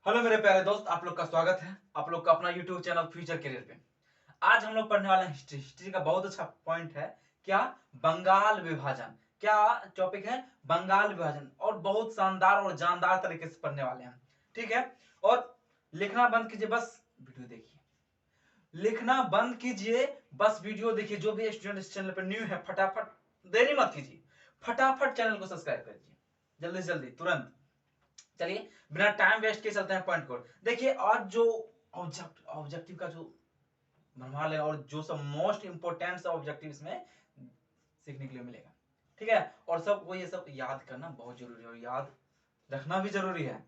Hello मेरे प्यारे दोस्त, आप लोग का स्वागत है आप लोग का अपना यूट्यूब चैनल फ्यूचर करियर पे। आज हम लोग पढ़ने वाले हैं हिस्ट्री। हिस्ट्री का बहुत अच्छा पॉइंट है क्या, बंगाल विभाजन। क्या टॉपिक है, बंगाल विभाजन। और बहुत शानदार और जानदार तरीके से पढ़ने वाले हैं, ठीक है। और लिखना बंद कीजिए, बस वीडियो देखिए। लिखना बंद कीजिए, बस वीडियो देखिए। जो भी स्टूडेंट इस चैनल पर न्यू है, फटाफट देरी मत कीजिए, फटाफट चैनल को सब्सक्राइब कर दीजिए, जल्दी से जल्दी तुरंत। चलिए बिना टाइम वेस्ट के चलते हैं पॉइंट को। देखिए आज जो ऑब्जेक्टिव का जो मनवाल है और जो सब मोस्ट इंपोर्टेंट ऑब्जेक्टिव इसमें सीखने के लिए मिलेगा, ठीक है। और सब वो ये सब याद करना बहुत जरूरी है और याद रखना भी जरूरी है,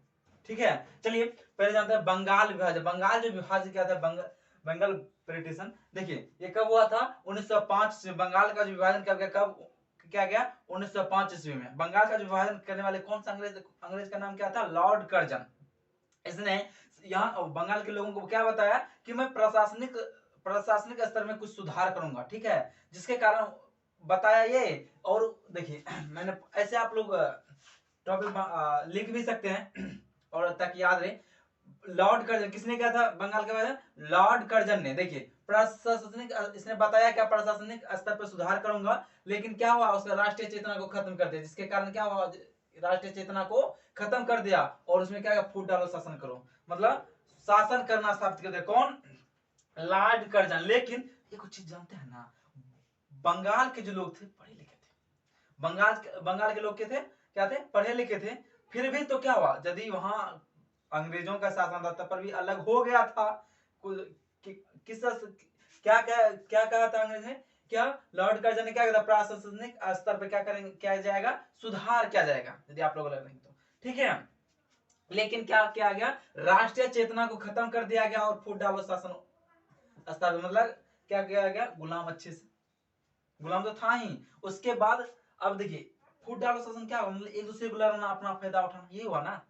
ठीक है। चलिए पहले जानते हैं बंगाल विभाजन। बंगाल जो विभाजन क्या था, बंगाल पार्टीशन। देखिए ये कब हुआ था, 1905 में। बंगाल का जो विभाजन कब क्या गया, 1905 ईस्वी में। बंगाल का जो विभाजन करने वाले कौन सा अंग्रेज का नाम क्या था, लॉर्ड कर्जन। इसने यहाँ बंगाल के लोगों को क्या बताया कि मैं प्रशासनिक स्तर में कुछ सुधार करूंगा, ठीक है। जिसके कारण बताया ये। और देखिए मैंने ऐसे आप लोग टॉपिक लिख भी सकते हैं और ताकि याद रहे। लॉर्ड कर्जन किसने किया था बंगाल के बारे में, लॉर्ड कर्जन ने। देखिए प्रशासनिक, इसने बताया क्या, प्रशासनिक स्तर पर सुधार करूंगा। लेकिन क्या हुआ, उसका राष्ट्रीय चेतना को खत्म कर दिया। जिसके कारण क्या हुआ, राष्ट्रीय चेतना को खत्म कर दिया। और उसमें क्या, फूट डालो शासन करो, मतलब शासन करना स्थापित कर दिया। कौन, लॉर्ड कर्जन। लेकिन एक चीज जानते हैं ना, बंगाल के जो लोग थे पढ़े लिखे थे। बंगाल के लोग के थे, क्या थे, पढ़े लिखे थे। फिर भी तो क्या हुआ, यदि वहां अंग्रेजों का शासन था तब पर भी अलग हो गया था। किस क्या क्या क्या कहा था अंग्रेज ने, क्या लॉर्ड कर्जन ने क्या कहा था, प्रशासनिक स्तर पर क्या करेंगे, क्या जाएगा, सुधार किया जाएगा, यदि आप लोग अलग नहीं तो, ठीक है। लेकिन क्या किया गया, राष्ट्रीय चेतना को खत्म कर दिया गया और फूट डालो शासन स्थापित, मतलब क्या किया गया, गुलाम अच्छे से, गुलाम तो था ही। उसके बाद अब देखिए फूट डालो शासन क्या हुआ, मतलब एक दूसरे को लड़ना, अपना फायदा उठाना, ये हुआ ना।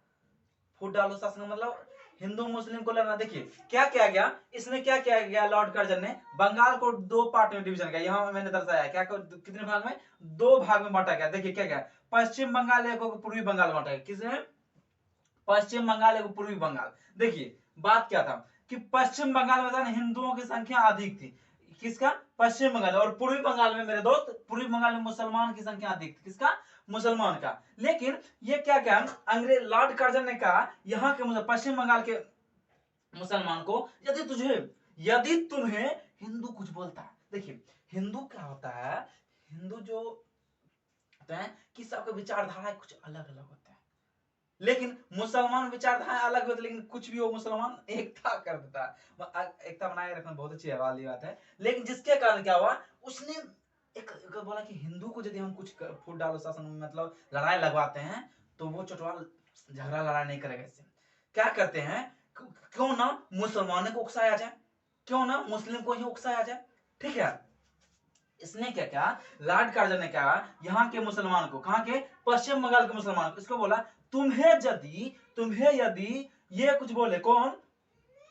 फूट डालो शासन मतलब हिंदू मुस्लिम को लड़ना। देखिए क्या किया गया, इसने क्या किया गया, लॉर्ड कर्जन ने बंगाल को दो पार्ट में डिवीजन किया। यहाँ मैंने दर्शाया क्या, कितने भाग में, दो भाग में बांटा गया। देखिए क्या क्या, पश्चिम बंगाल एक पूर्वी बंगाल बांटा गया। किसने, पश्चिम बंगाल एक पूर्वी बंगाल। देखिए बात क्या था कि पश्चिम बंगाल में था हिंदुओं की संख्या अधिक थी। किसका, पश्चिम बंगाल। और पूर्वी बंगाल में मेरे दोस्त, पूर्वी बंगाल में मुसलमान की संख्या अधिक थी। किसका, मुसलमान का। लेकिन ये क्या क्या अंग्रेज लॉर्ड कर्जन ने कहा, यहाँ के पश्चिम बंगाल के मुसलमान को, यदि तुम्हें हिंदू कुछ बोलता है। देखिए हिंदू क्या होता है, हिंदू जो होता है कि सबके विचारधारा कुछ अलग अलग होता है। लेकिन मुसलमान विचारधारा अलग होती है, लेकिन कुछ भी हो मुसलमान एकता कर देता है। एकता बनाए रखना बहुत अच्छी वाली बात है। लेकिन जिसके कारण क्या हुआ, उसने एक बोला कि हिंदू को यदि हम कुछ फूट डालो शासन में, मतलब लड़ाई लगवाते हैं, तो वो चटवाल झगड़ा लड़ाई नहीं करेगा। इससे क्या करते हैं, क्यों ना मुसलमानों को उकसाया जाए, क्यों ना मुस्लिम को ही उकसाया जाए, ठीक है। इसने क्या क्या, लॉर्ड कर्जन ने क्या, यहाँ के मुसलमान को, कहाँ के, पश्चिम बंगाल के मुसलमान को, इसको बोला तुम्हें यदि ये कुछ बोले, कौन,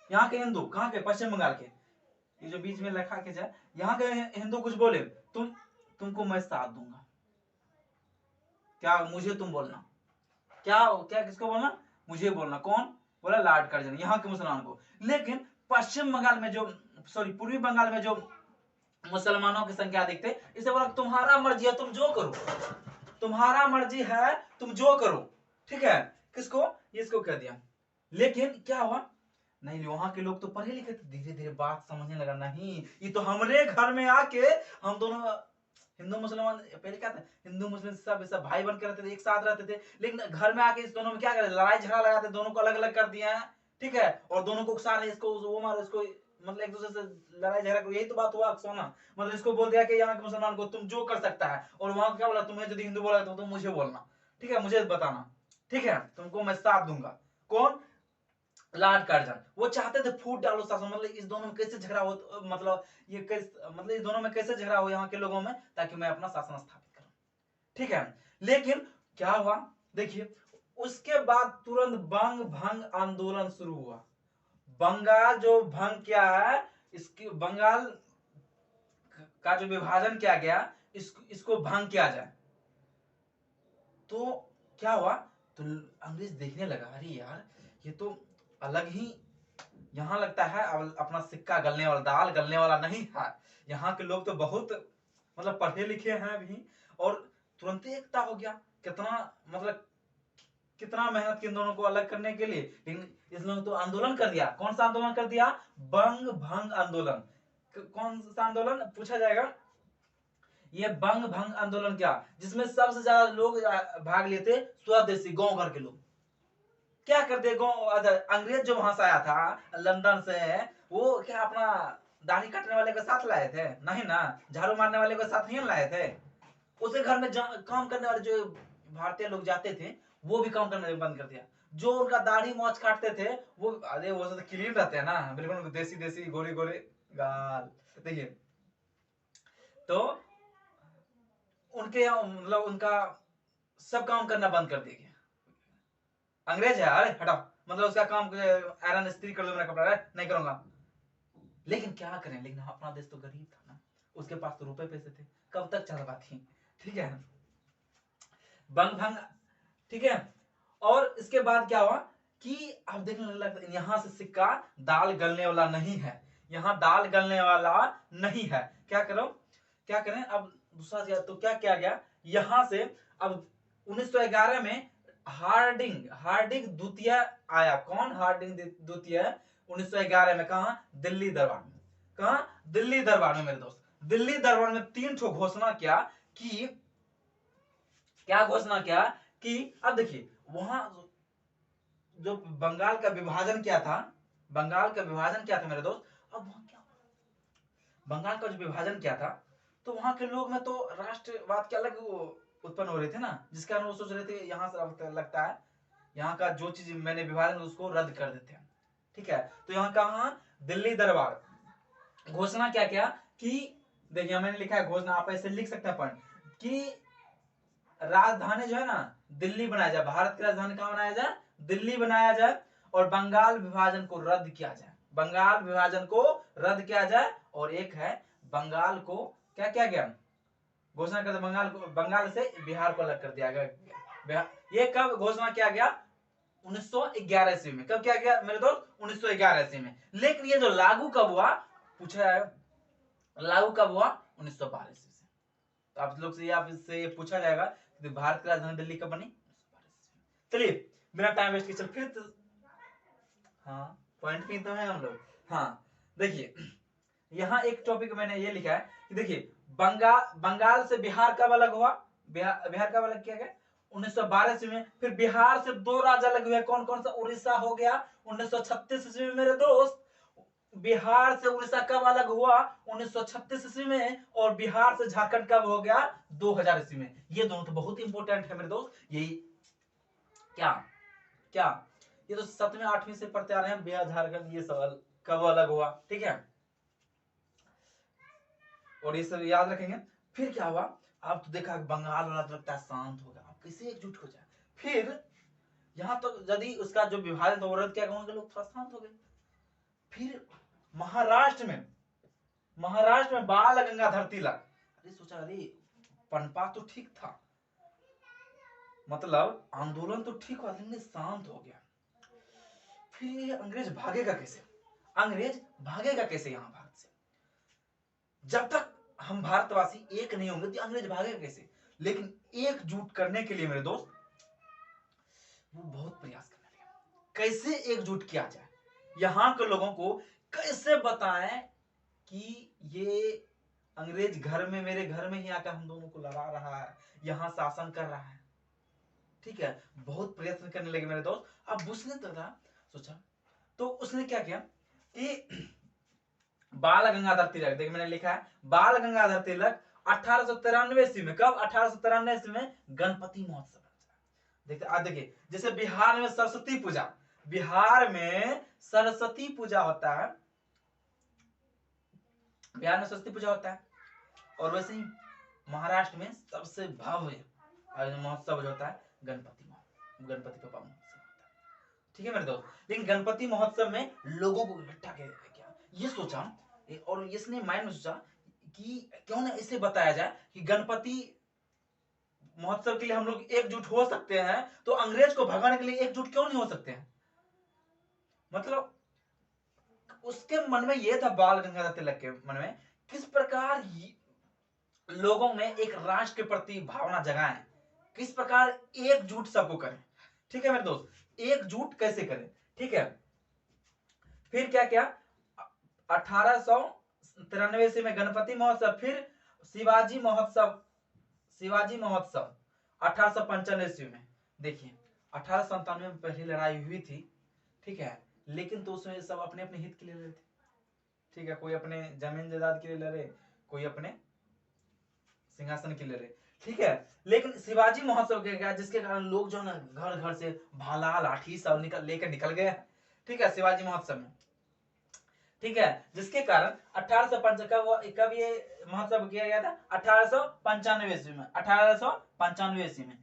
यहाँ के हिंदू, कहाँ के, पश्चिम बंगाल के, ये जो बीच में लिखा के जाए, यहाँ के हिंदू कुछ बोले, तुमको मैं साथ दूंगा। क्या, मुझे तुम बोलना, क्या क्या किसको बोलना, मुझे बोलना। कौन बोला, लॉर्ड कर्जन, यहाँ के मुसलमान को। लेकिन पश्चिम बंगाल में जो, सॉरी पूर्वी बंगाल में जो मुसलमानों की संख्या अधिक थे, इसे बोला तुम्हारा मर्जी है, तुम जो करो, तुम्हारा मर्जी है, तुम जो करो, ठीक है। किसको, इसको कह दिया। लेकिन क्या हुआ, नहीं वहां के लोग तो पढ़े लिखे थे, धीरे धीरे बात समझने लगा, नहीं ये तो हमारे घर में आके हम दोनों हिंदू मुसलमान, पहले क्या था, हिंदू मुस्लिम सब भाई बन के रहते थे, एक साथ रहते थे। लेकिन घर में आके इस दोनों में क्या करे, लड़ाई झगड़ा लगाते, दोनों को अलग अलग कर दिया है, ठीक है। और दोनों को उकसा रहे, इसको वो मारो, इसको, मतलब एक दूसरे से लड़ाई झगड़ा करो। यही तो बात हुआ अक्सोना, मतलब इसको बोल दिया कि यहाँ के मुसलमान को तुम जो कर सकता है, और वहां क्या बोला, तुम्हें यदि हिंदू बोला तो तुम मुझे बोलना, ठीक है, मुझे बताना, ठीक है, तुमको मैं साथ दूंगा। कौन, लॉर्ड कर्जन। वो चाहते थे फूट डालो शासन, मतलब इस दोनों में कैसे झगड़ा हो, मतलब ये कैसे, मतलब इस दोनों में कैसे झगड़ा हो यहाँ के लोगों में, ताकि मैं अपना शासन स्थापित करूं, ठीक है। लेकिन क्या हुआ, देखिए उसके बाद तुरंत बंग भंग आंदोलन शुरू हुआ। बंगाल जो भंग किया है, इसकी बंगाल का जो विभाजन किया गया, इसको भंग किया जाए। तो क्या हुआ, तो अंग्रेज देखने लगा, अरे यार ये तो अलग ही यहाँ लगता है अपना सिक्का गलने वाला, दाल गलने वाला नहीं है। यहाँ के लोग तो बहुत मतलब पढ़े लिखे हैं भी, और तुरंत एकता हो गया। कितना मतलब कितना मेहनत की इन दोनों को अलग करने के लिए, लेकिन इस लोगों ने तो आंदोलन कर दिया। कौन सा आंदोलन कर दिया? बंग भंग आंदोलन। कौन सा आंदोलन पूछा जाएगा? ये बंग भंग आंदोलन, क्या जिसमें सबसे ज्यादा लोग भाग लिए थे स्वदेशी गांव घर के लोग। क्या कर दे अंग्रेज जो वहां से आया था लंदन से, वो क्या अपना दाढ़ी काटने वाले को साथ लाए थे? नहीं ना। झाड़ू मारने वाले को साथ नहीं लाए थे। उसके घर में काम करने वाले जो भारतीय लोग जाते थे वो भी काम करना बंद कर दिया। जो उनका दाढ़ी मोछ काटते थे वो, अरे वो तो क्लीन रहते हैं ना, बिल्कुल देसी देसी गोरे गोरे गाल। देखिए, तो उनके मतलब उनका सब काम करना बंद कर दिया गया। अंग्रेज है, अरे हटाओ, मतलब उसका काम आयरन इस्त्री कर दो मेरा कपड़ा, नहीं करूंगा। लेकिन क्या करें, लेकिन अपना देश तो गरीब था ना, उसके पास तो रुपए पैसे थे, कब तक चलवाती। ठीक है, बंग भंग, ठीक है। और इसके बाद क्या हुआ कि अब देखने लगता यहां से सिक्का दाल गलने वाला नहीं है, यहां दाल गलने वाला नहीं है। क्या करो, क्या करें अब दूसरा, तो क्या किया गया यहां से। अब 1911 में हार्डिंग हार्डिंग द्वितीय आया। कौन हार्डिंग द्वितीय? 1911 में। कहा? दिल्ली दरबार में। कहा? दिल्ली दरबार में मेरे दोस्त। दिल्ली दरबार में 3 ठो घोषणा किया कि, क्या घोषणा किया कि अब देखिए वहां जो बंगाल का विभाजन क्या था, बंगाल का विभाजन क्या था मेरे दोस्त। अब वहां क्या, बंगाल का जो विभाजन क्या था, तो वहां के लोग में तो राष्ट्रवाद के अलग उत्पन्न हो रहे थे ना, जिसके कारण वो सोच रहे थे यहां से लगता है यहाँ का जो चीज मैंने विभाजन उसको रद्द कर देते हैं। ठीक है, तो यहाँ कहा दिल्ली दरबार घोषणा क्या क्या कि, देखिए मैंने लिखा है घोषणा, आप ऐसे लिख सकते हैं पॉइंट कि राजधानी जो है ना दिल्ली बनाया जाए, भारत की राजधानी कहां बनाया जाए? दिल्ली बनाया जाए, और बंगाल विभाजन को रद्द किया जाए। बंगाल विभाजन को रद्द किया जाए, और एक है बंगाल को क्या किया गया, घोषणा कर बंगाल को, बंगाल से बिहार को अलग कर दिया गया। ये कब घोषणा किया गया? 1911 ईस्वी में। कब किया गया मेरे दोस्त? 1911 ईस्वी में। लेकिन ये जो लागू कब हुआ पूछा है, लागू कब हुआ? 1912 ईस्वी से। तो आप लोग से आपसे ये पूछा जाएगा कि भारत की राजधानी दिल्ली कब बनी? 1912 ईस्वी में। चलिए बिना टाइम वेस्ट किए चल फिर तो, हाँ पॉइंट पे तो है हम लोग। हाँ देखिए, यहाँ एक टॉपिक मैंने ये लिखा है कि देखिए बंगाल से बिहार कब अलग हुआ? बिहार कब अलग किया गया? 1912 ईस्वी में। फिर बिहार से 2 राज्य अलग हुए, कौन कौन सा? उड़ीसा हो गया 1936 ईस्वी में मेरे दोस्त। बिहार से उड़ीसा कब अलग हुआ? 1936 ईस्वी में। और बिहार से झारखंड कब हो गया? 2000 ईस्वी में। ये दोनों तो बहुत इंपॉर्टेंट है मेरे दोस्त। यही क्या क्या ये तो 7वीं 8वीं से पढ़ते आ रहे हैं, बिहार झारखंड ये सवाल कब अलग हुआ। ठीक है, और ये सब याद रखेंगे। फिर क्या हुआ, अब तो देखा बंगाल वाला तो लगता है शांत हो गया, अब कैसे एकजुट हो जाए। फिर यहाँ तो यदि उसका जो विभाजन था वो रद्द किया गया, वहां के लोग थोड़ा शांत हो गए। फिर महाराष्ट्र में बाल गंगाधर तिलक, अरे सोचा अरे पनपा तो ठीक था, मतलब आंदोलन तो ठीक हुआ, लेकिन शांत हो गया। फिर अंग्रेज भागेगा कैसे? अंग्रेज भागेगा कैसे यहाँ भारत से? जब तक हम भारतवासी एक नहीं होंगे तो अंग्रेज भागेगा कैसे? लेकिन एकजुट करने के लिए मेरे दोस्त वो बहुत प्रयास करने लगे, कैसे एकजुट किया जाए, यहाँ के लोगों को कैसे बताएं कि ये अंग्रेज घर में, मेरे घर में ही आकर हम दोनों को लड़ा रहा है, यहाँ शासन कर रहा है। ठीक है, बहुत प्रयत्न करने लगे मेरे दोस्त। अब उसने सोचा, तो उसने क्या किया कि बाल गंगाधर तिलक, देखिए मैंने लिखा है बाल गंगाधर तिलक 1893 ईस्वी में। कब? 1893 ईस्वी में गणपति महोत्सव। देखते आज देखिए, जैसे बिहार में सरस्वती पूजा, बिहार में सरस्वती पूजा होता है, बिहार में सरस्वती पूजा होता है, और वैसे ही महाराष्ट्र में सबसे भव्य महोत्सव जो होता है गणपति बप्पा महोत्सव होता है। ठीक है मेरे दोस्त, लेकिन गणपति महोत्सव में लोगों को इकट्ठा किया, ये सोचा, और इसने माइंड में सोचा कि क्यों ना इसे बताया जाए कि गणपति महोत्सव के लिए हम लोग एकजुट हो सकते हैं, तो अंग्रेज को भगाने के लिए एकजुट क्यों नहीं हो सकते हैं? मतलब उसके मन में ये था, बाल गंगाधर तिलक के मन में, किस प्रकार लोगों में एक राष्ट्र के प्रति भावना जगाएं, किस प्रकार एकजुट सबको करें। ठीक है मेरे दोस्त, एकजुट कैसे करें। ठीक है, फिर क्या क्या, 1893 ईस्वी में गणपति महोत्सव, फिर शिवाजी महोत्सव, शिवाजी महोत्सव 1895 ईस्वी में। देखिए 1897 में पहली लड़ाई हुई थी, ठीक है, लेकिन तो उसमें सब अपने अपने हित के लिए लड़े थे। ठीक है, कोई अपने जमीन जायदाद के लिए लड़े, कोई अपने सिंहासन के लिए लड़े। ठीक है, लेकिन शिवाजी महोत्सव के क्या, जिसके कारण लोग जो है ना घर घर से भाला लाठी सब लेकर निकल गए। ठीक है, शिवाजी महोत्सव में। ठीक है, जिसके कारण 1895 कब ये महोत्सव किया गया था, 1895 ईस्वी में, 1895 ईस्वी में।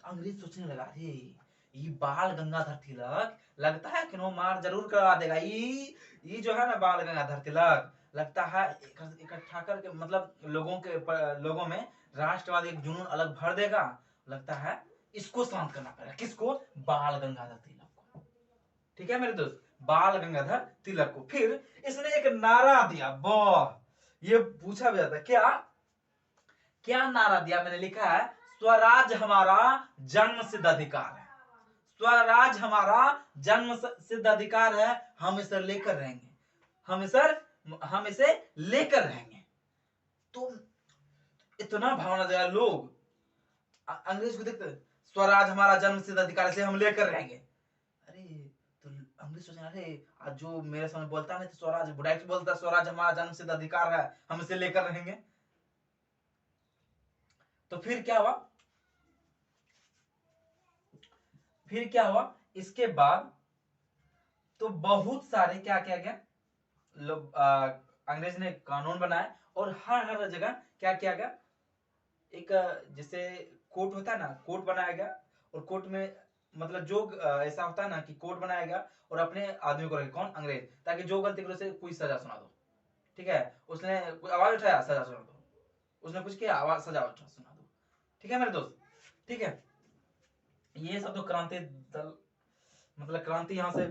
अंग्रेज सोचने लगा, अरे ये बाल गंगाधर तिलक लगता है कि नो मार जरूर करवा देगा, ये जो है ना बाल गंगाधर तिलक लगता है इकट्ठा करके, मतलब लोगों में राष्ट्रवाद एक जुनून अलग भर देगा, लगता है इसको शांत करना पड़ेगा। किसको, बाल गंगाधर तिलक को। ठीक है मेरे दोस्त, बाल गंगाधर तिलक को। फिर इसने एक नारा दिया, वाह, ये पूछा भी जाता क्या क्या नारा दिया, मैंने लिखा है, स्वराज हमारा जन्म सिद्ध अधिकार है, स्वराज हमारा जन्म सिद्ध अधिकार है, हम इसे लेकर रहेंगे, हम इसे लेकर रहेंगे। तो इतना भावना दिया, लोग अंग्रेज को देखते, स्वराज हमारा जन्म सिद्ध अधिकार से हम लेकर रहेंगे। अरे तो अंग्रेज सोचे, अरे आज जो मेरे सामने बोलता नहीं तो स्वराज बुढ़ाई बोलता, स्वराज हमारा जन्म सिद्ध अधिकार है, हम इसे लेकर रहेंगे। तो फिर क्या हुआ, फिर क्या हुआ इसके बाद, तो बहुत सारे क्या किया गया, लोग अंग्रेज ने कानून बनाए, और हर हर जगह क्या किया गया, एक जैसे कोर्ट होता है ना, कोर्ट बनाया गया, और कोर्ट में मतलब जो ऐसा होता है ना कि कोर्ट बनाया गया और अपने आदमी को रखे, कौन, अंग्रेज, ताकि जो गलती करे उसे कोई सजा सुना दो। ठीक है, उसने कोई आवाज उठाया, सजा सुना दो, उसने कुछ किया, आवाज, सजा उठा, सुना दो। ठीक है मेरे दोस्त। ठीक है, ये सब तो क्रांति दल, मतलब क्रांति यहां से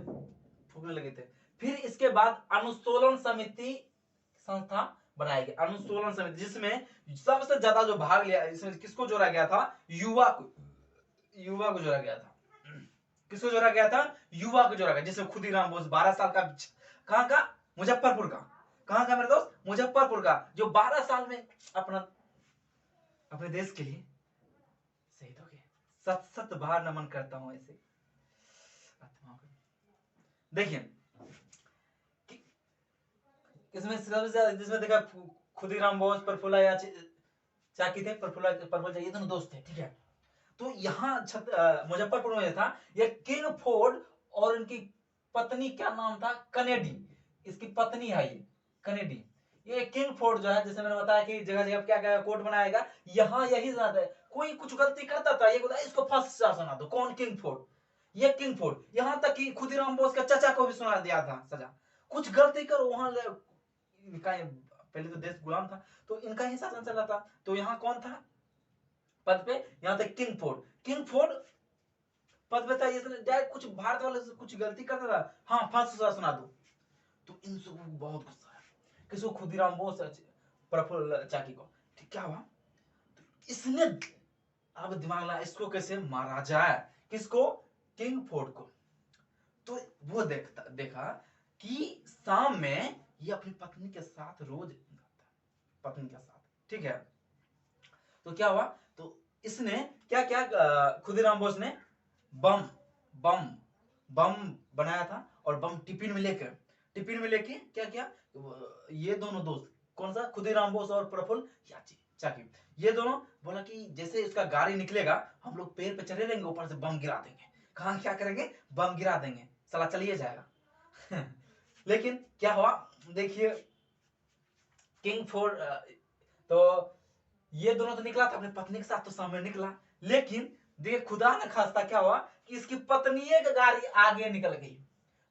फूकने लगे थे। फिर इसके बाद अनुशोलन समिति संस्था बनाई गई, अनुशोलन समिति, जिसमें सबसे ज्यादा जो भाग लिया, इसमें किसको जोड़ा गया था, युवा को, युवा को जोड़ा गया था। किसको जोड़ा गया था, युवा को जोड़ा गया, जिसमें खुदीराम बोस 12 साल का, कहां का, मुजफ्फरपुर का, कहां का मेरे दोस्त, मुजफ्फरपुर का, जो 12 साल में अपना अपने देश के लिए शहीद हो गए। सत सत बार नमन करता हूं ऐसे आत्माओं को। देखिए इसमें सबसे ज्यादा, जिसमें देखा खुदीराम बोस, प्रफुल्ला या चाकी थे, प्रफुल्ला ये दोनों दोस्त थे। ठीक है, तो यहाँ मुजफ्फरपुर में था ये किंग फोर्ड, और इनकी पत्नी क्या नाम था, कनेडी, इसकी पत्नी है ये कनेडी। ये किंग फोर्ड जो है, जैसे मैंने बताया कि जगह जगह क्या क्या कोर्ट बनाएगा, यहाँ यही ज्यादा है, कोई कुछ गलती करता था ये बोला इसको फांसी सजा सुना दो, कौन, किंग फोर्ड, ये किंग फोर्ड। यहाँ तक कि खुदीराम बोस का चाचा को भी सुना दिया था सजा, कुछ गलती करो वहां इनका, पहले तो देश गुलाम था तो इनका ही शासन चला था। तो यहाँ कौन था पद पे, यहाँ तक किंग फोर्ड, किंग फोर्ड पद पे था, इसने डायरेक्ट कुछ भारत वाले से कुछ गलती करता था, हाँ फांसी सजा सुना दो। तो इन सबको बहुत गुस्सा है, किसको, खुदीराम बोस, प्रफुल्ल चाकी को। ठीक, क्या हुआ, तो इसने अब दिमाग लगा इसको कैसे मारा जाए, किसको, किंग फोर्ड को। तो वो देखा कि शाम में ये अपनी पत्नी के साथ रोज पत्नी के साथ, ठीक है, तो क्या हुआ, तो इसने क्या क्या, खुदीराम बोस ने बम बम बम बनाया था, और बम टिफिन में लेके क्या किया, ये दोनों दोस्त, कौन सा, खुदीराम बोस और प्रफुल्ल चाकी, ये दोनों बोला कि जैसे इसका गाड़ी निकलेगा हम लोग पेड़ पे चढ़े रहेंगे, ऊपर से बम गिरा देंगे। कहां क्या करेंगे, बम गिरा देंगे, साला चलिए जाएगा। लेकिन क्या हुआ, देखिए किंग फोर्ड, तो ये दोनों तो निकला था अपनी पत्नी के साथ, तो सामने निकला, लेकिन देखिए खुदा न खास्ता क्या हुआ कि इसकी पत्नी की गाड़ी आगे निकल गई।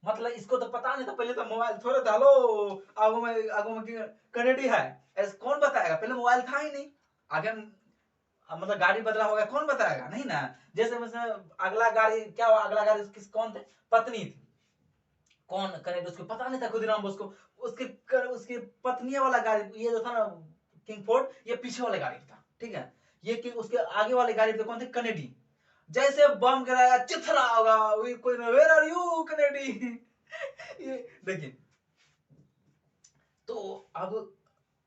मतलब इसको तो पता नहीं था, पहले तो मोबाइल थोड़े था, हेलो आगू में कनेडी है, ऐसे कौन बताएगा, पहले मोबाइल था ही नहीं, आगे मतलब गाड़ी बदला होगा, कौन बताएगा, नहीं ना। जैसे अगला गाड़ी क्या हुआ, अगला गाड़ी किस, कौन थे, पत्नी थी, कौन कनेक्ट, उसको पता नहीं था खुदीराम बोस को। उसके पत्नी वाला गाड़ी, ये जो था ना किंग फोर्ड, ये पीछे वाले गाड़ी था, ठीक है। ये कि उसके आगे वाले गाड़ी पे कौन थे, कनेडी। जैसे बम गिराया चिथरा होगा, कोई वेयर आर यू कनेडी ये देखिए। तो अब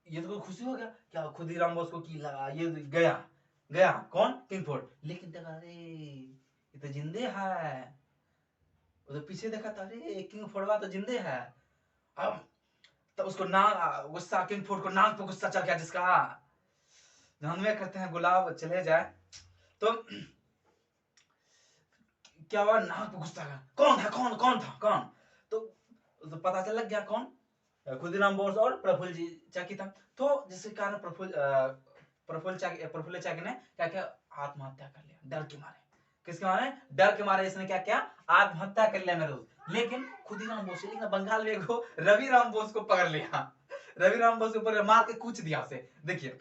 ये तो खुशी हो गया, क्या खुदीराम बोस को की लगा, ये गया गया कौन, किंग फोर्ड। लेकिन देखा अरे ये तो जिंदे है, वो तो पीछे देखा था, अरे किंग फोर्डवा तो जिंदे है। अब तो उसको नाक गुस्सा, किंग फोर्ड को नाक पे गुस्सा चल गया, जिसका ध्यान में करते हैं गुलाब चले जाए। तो क्या हुआ, नाक पे गुस्सा गया, कौन था कौन था कौन। तो पता चल लग गया कौन, खुदीराम बोस और प्रफुल्ल जी चाकी था। तो जिसके कारण प्रफुल्ल चाकी ने क्या किया, आत्महत्या कर लिया डर के मारे। किसके मारे, डर के मारे इसने क्या किया, आत्महत्या कर लिया मेरे दोस्त। लेकिन खुदीराम बोस, लेकिन बंगाल में एगो रविराम बोस को पकड़ लिया, रविराम बोस के ऊपर मार के कूच दिया उसे। देखिए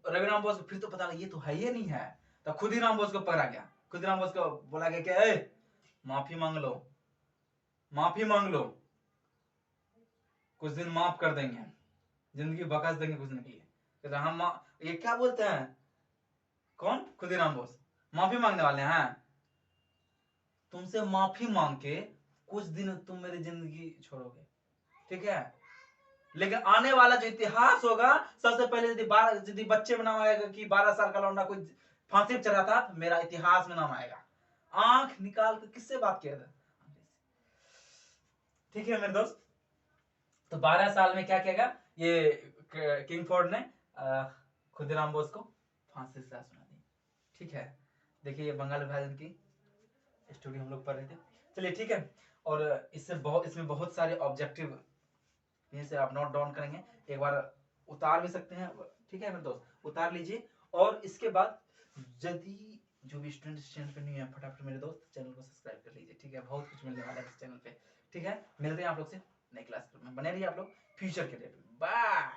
रविराम बोस फिर तो पता लगा ये तो है ही नहीं है, तो खुदीराम बोस को पकड़ा गया। खुदीराम बोस को बोला गया कि माफी मांग लो, माफी मांग लो, कुछ दिन माफ कर देंगे, जिंदगी बकस देंगे कुछ दिन के लिए। हम ये क्या बोलते हैं, कौन, खुदीराम बोस माफी मांगने वाले हैं। तुमसे माफी मांग के कुछ दिन तुम मेरी जिंदगी छोड़ोगे, ठीक है। लेकिन आने वाला जो इतिहास होगा, सबसे पहले यदि बच्चे में नाम आएगा कि 12 साल का लौंडा कोई फांसी पर चढ़ा था, तो मेरा इतिहास में नाम आएगा। आंख निकाल कर किससे बात किया था, ठीक है मेरे दोस्त। तो 12 साल में क्या किया, ये किंग फोर्ड ने खुदीराम बोस को फांसी से सुना दी, ठीक है। देखिए ये बंगाल विभाजन की स्टोरी हम लोग पढ़ रहे थे। चलिए ठीक है, और इसमें बहुत सारे ऑब्जेक्टिव यहीं से आप नोट डाउन करेंगे, एक बार उतार भी सकते हैं, ठीक है मेरे दोस्त, उतार लीजिए। और इसके बाद यदि जो भी स्टूडेंट इस चैनल पे नहीं है, फटाफट मेरे दोस्त चैनल को सब्सक्राइब कर लीजिए, ठीक है। बहुत कुछ मिलने वाला है इस चैनल पे, ठीक है। मिलते हैं आप लोग से नई क्लास में, बने रहिए आप लोग फ्यूचर के लिए। बाय।